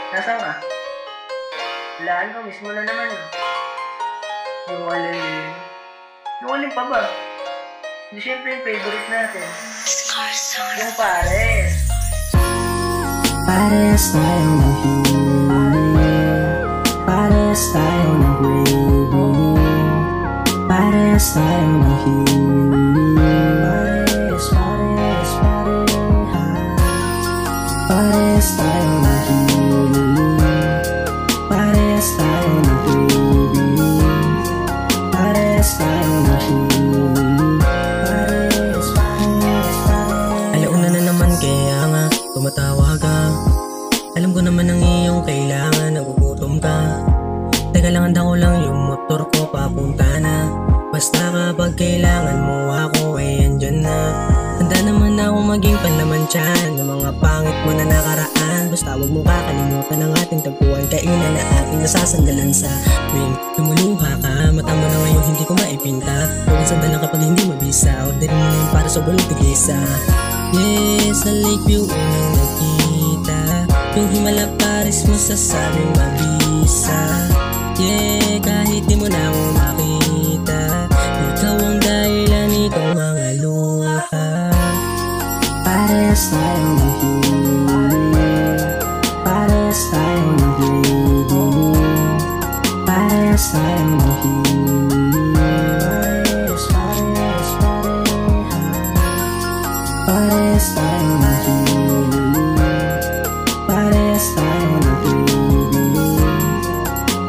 Nasaan ka? Walaan ka, miss mo na naman ah. Yung alin. Yung alin pa ba? Hindi syempre yung favorite natin. Yung pares. Pares tayo ng hilig, pares tayo ng gravy, pares tayo ng hilig, pares, pares, pareha, pares tayo ng hilig, pares tayo ng gravy, pares tayo ng hilig, pares, pares, pareha. Alauna na naman kaya nga tumatawa ka. Alam ko naman ang iyong kailangan, nagugutom ka. Teka lang, handa ko lang yung motor ko, papunta na. Basta kapag kailangan mo ako, eh andyan na. Handa naman ako maging panlaman dyan ng mga pangit mo na nakaraan. Basta wag mo kakalimutan ang ating tagpuan, kainan na ating nasasandalan sa wing. Lumuluha ka, mata mo na ngayon hindi ko maipinta. Huwag sandalan kapag hindi mabisa, orderin mo na yun para sa bulong tigisa. Yeah, sa Lakeview unang nakita, yung Himala Paris mo sasabing mabisa. Yeah, kahit di mo na ako makita, ikaw ang dahilan, ikaw mga luha. Pares tayo ng hilig, pares tayo ng gravy, pares tayo ng hilig, pares, pares, pareha, pares tayo ng hilig, pares tayo ng gravy,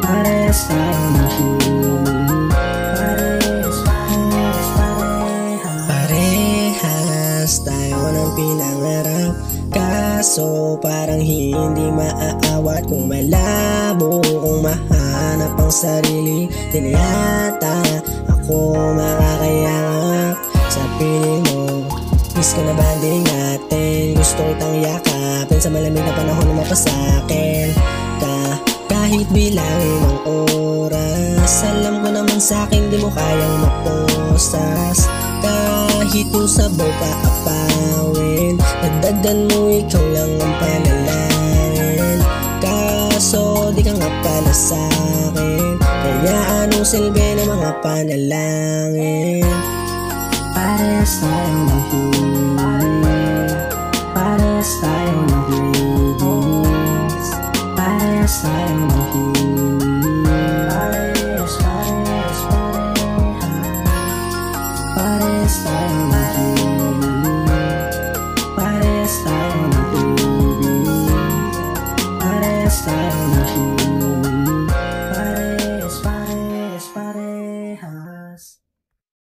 pares tayo ng hilig, pares, pares, pareha. Parehas tayo ng pinangarap, kaso parang hindi maaawat. Kung malabo, kung mahanap ang sarili, di na yata ako makakayanap sa piling mo. Miss ko na banding natin, gusto kitang yakapin sa malamig na panahon na mapasakin ka. Kahit bilangin ang oras, alam ko naman sa'kin di mo kayang maposas. Kahit yung sabaw paapawin, dagdagan mo ikaw lang ang panalangin. Kaso di ka nga pala sa'kin, kaya anong silbi ng mga panalangin? Pares tayo ng hilig, pares tayo ng gravy, pares tayo ng hilig, pares, pares, pareha, pares tayo ng hilig, pares tayo ng gravy, pares tayo ng hilig.